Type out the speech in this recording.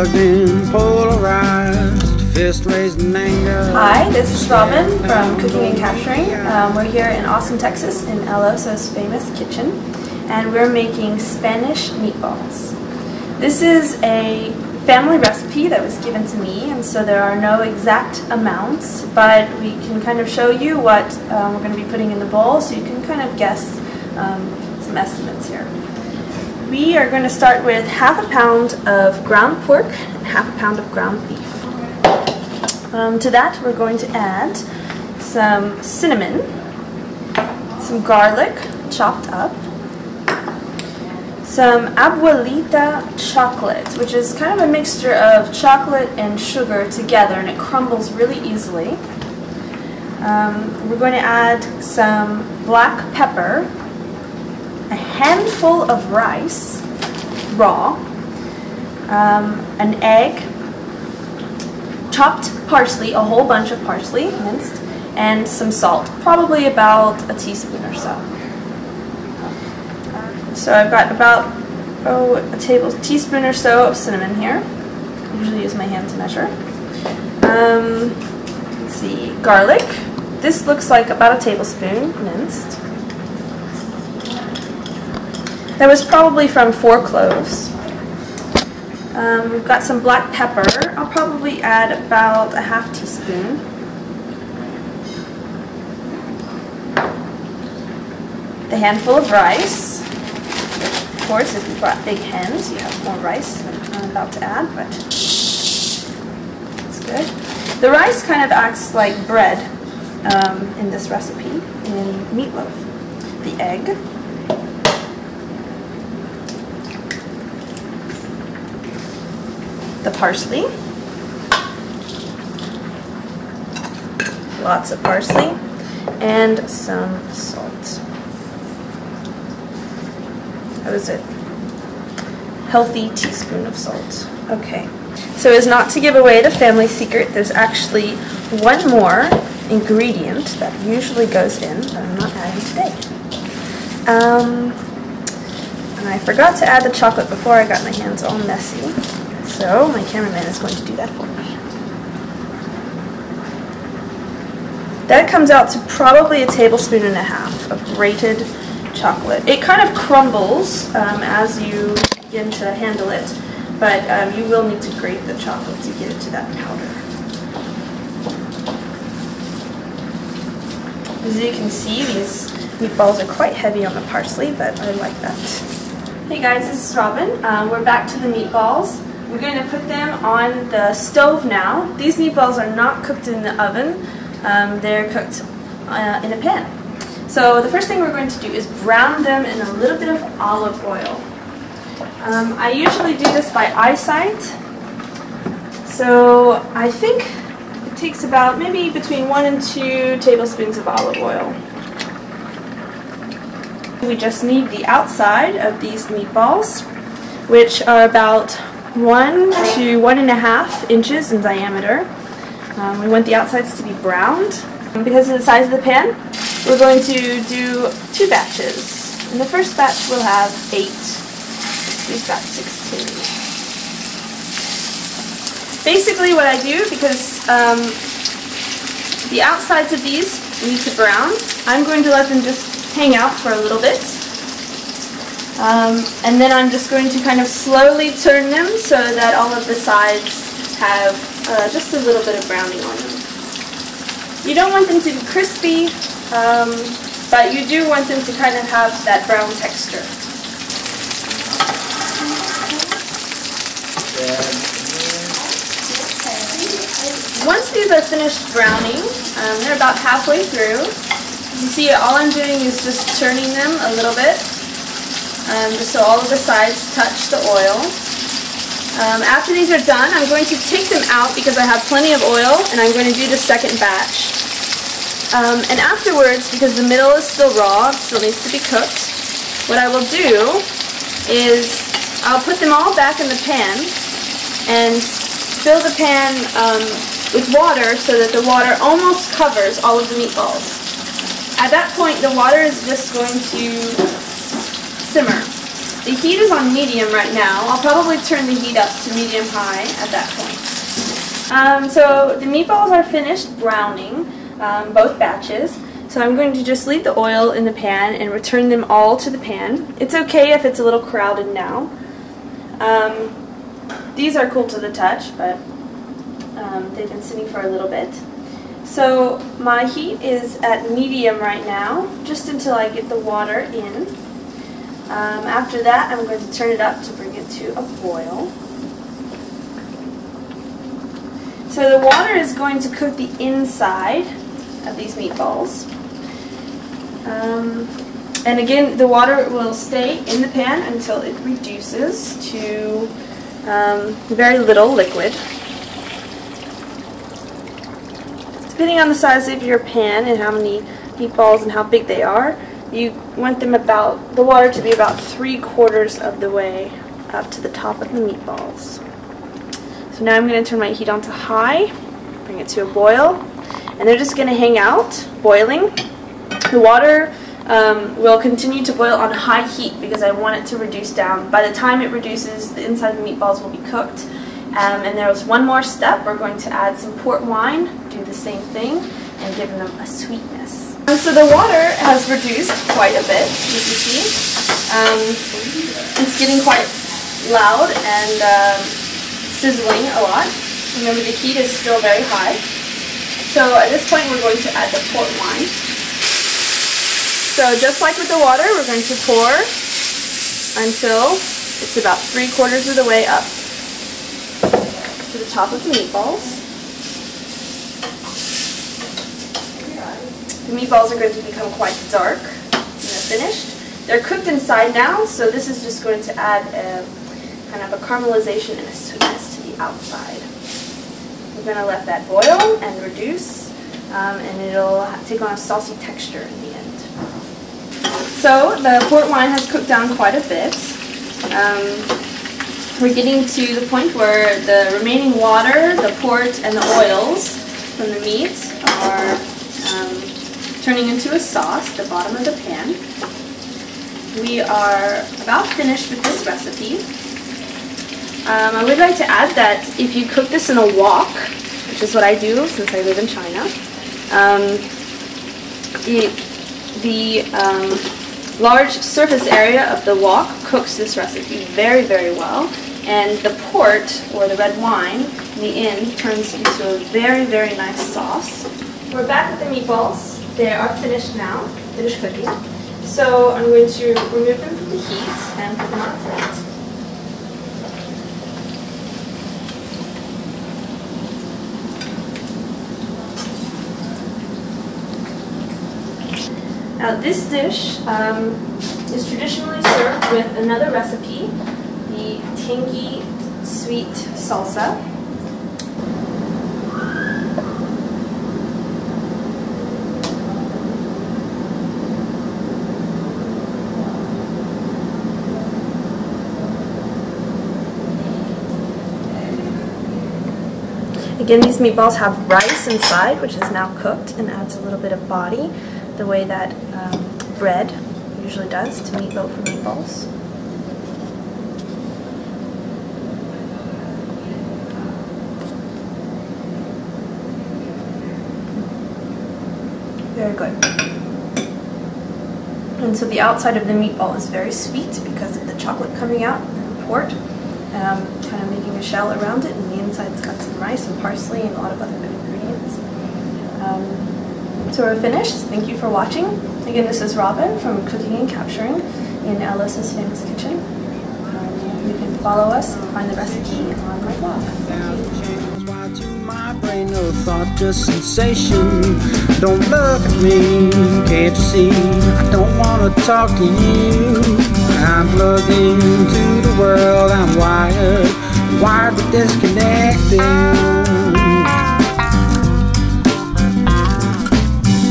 plugged in, polarized, fist raised in anger. Hi, this is Robin from Cooking and Capturing. We're here in Austin, Texas in El Oso's famous kitchen, and we're making Spanish meatballs. This is a family recipe that was given to me, and so there are no exact amounts, but we can kind of show you what we're going to be putting in the bowl, so you can kind of guess some estimates here. We are going to start with half a pound of ground pork and half a pound of ground beef. To that we're going to add some cinnamon, some garlic chopped up, some Abuelita chocolate, which is kind of a mixture of chocolate and sugar together, and it crumbles really easily. We're going to add some black pepper, a handful of rice, raw, an egg, chopped parsley, a whole bunch of parsley, minced, and some salt, probably about a teaspoon or so. So I've got about a teaspoon or so of cinnamon here. I usually use my hand to measure. Let's see, garlic. This looks like about a tablespoon minced. That was probably from 4 cloves. We've got some black pepper. I'll probably add about a half teaspoon. The handful of rice. Of course, if you've got big hens, you have more rice than I'm about to add, but that's good. The rice kind of acts like bread in this recipe, in meatloaf. The egg. The parsley, lots of parsley, and some salt. That was a healthy teaspoon of salt. Okay, so as not to give away the family secret, there's actually one more ingredient that usually goes in that I'm not adding today. And I forgot to add the chocolate before I got my hands all messy. So my cameraman is going to do that for me. That comes out to probably a tablespoon and a half of grated chocolate. It kind of crumbles as you begin to handle it, but you will need to grate the chocolate to get it to that powder. As you can see, these meatballs are quite heavy on the parsley, but I like that. Hey guys, this is Robin. We're back to the meatballs. We're going to put them on the stove now. These meatballs are not cooked in the oven. They're cooked in a pan. So the first thing we're going to do is brown them in a little bit of olive oil. I usually do this by eyesight. So I think it takes about maybe between 1 and 2 tablespoons of olive oil. We just need the outside of these meatballs, which are about 1 to 1.5 inches in diameter. We want the outsides to be browned. Because of the size of the pan, we're going to do 2 batches. In the first batch we'll have 8. We've got 16. Basically what I do, because the outsides of these need to brown, I'm going to let them just hang out for a little bit. And then I'm just going to kind of slowly turn them so that all of the sides have just a little bit of browning on them. You don't want them to be crispy, but you do want them to kind of have that brown texture. Once these are finished browning, they're about halfway through. You see, all I'm doing is just turning them a little bit. Just so all of the sides touch the oil. After these are done, I'm going to take them out because I have plenty of oil, and I'm going to do the second batch. And afterwards, because the middle is still raw, it still needs to be cooked, what I will do is I'll put them all back in the pan and fill the pan with water so that the water almost covers all of the meatballs. At that point, the water is just going to simmer. The heat is on medium right now. I'll probably turn the heat up to medium-high at that point. So the meatballs are finished browning, both batches. So I'm going to just leave the oil in the pan and return them all to the pan. It's okay if it's a little crowded now. These are cool to the touch, but they've been sitting for a little bit. So my heat is at medium right now, just until I get the water in. After that, I'm going to turn it up to bring it to a boil. So the water is going to cook the inside of these meatballs. And again, the water will stay in the pan until it reduces to very little liquid. Depending on the size of your pan and how many meatballs and how big they are, you want them the water to be about 3/4 of the way up to the top of the meatballs. So now I'm going to turn my heat on to high, bring it to a boil, and they're just going to hang out, boiling. The water will continue to boil on high heat because I want it to reduce down. By the time it reduces, the inside of the meatballs will be cooked. And there's one more step. We're going to add some port wine, do the same thing, and give them a sweetness. And so the water has reduced quite a bit, you can see. It's getting quite loud and sizzling a lot. Remember, the heat is still very high. So at this point, we're going to add the port wine. So just like with the water, we're going to pour until it's about 3/4 of the way up to the top of the meatballs. The meatballs are going to become quite dark when they're finished. They're cooked inside now, so this is just going to add a kind of a caramelization and a sweetness to the outside. We're going to let that boil and reduce, and it'll take on a saucy texture in the end. So the port wine has cooked down quite a bit. We're getting to the point where the remaining water, the port, and the oils from the meat are turning into a sauce at the bottom of the pan. We are about finished with this recipe. I would like to add that if you cook this in a wok, which is what I do since I live in China, the large surface area of the wok cooks this recipe very, very well, and the port, or the red wine, in the end turns into a very, very nice sauce. We're back with the meatballs. They are finished now, finished cooking. So I'm going to remove them from the heat and put them on a plate. Now this dish is traditionally served with another recipe, the tangy sweet salsa. Again, these meatballs have rice inside, which is now cooked and adds a little bit of body, the way that bread usually does to meatballs. Very good. And so the outside of the meatball is very sweet because of the chocolate coming out and the port, kind of making a shell around it, and the inside's got some rice and parsley and a lot of other good ingredients. So we're finished. Thank you for watching. Again, this is Robin from Cooking and Capturing in Alice's Famous Kitchen. You can follow us and find the recipe on my blog. To my brain, no thought, just sensation. Don't look at me, can't you see? I don't want to talk to you. I'm plugged into the world, I'm wired but disconnected.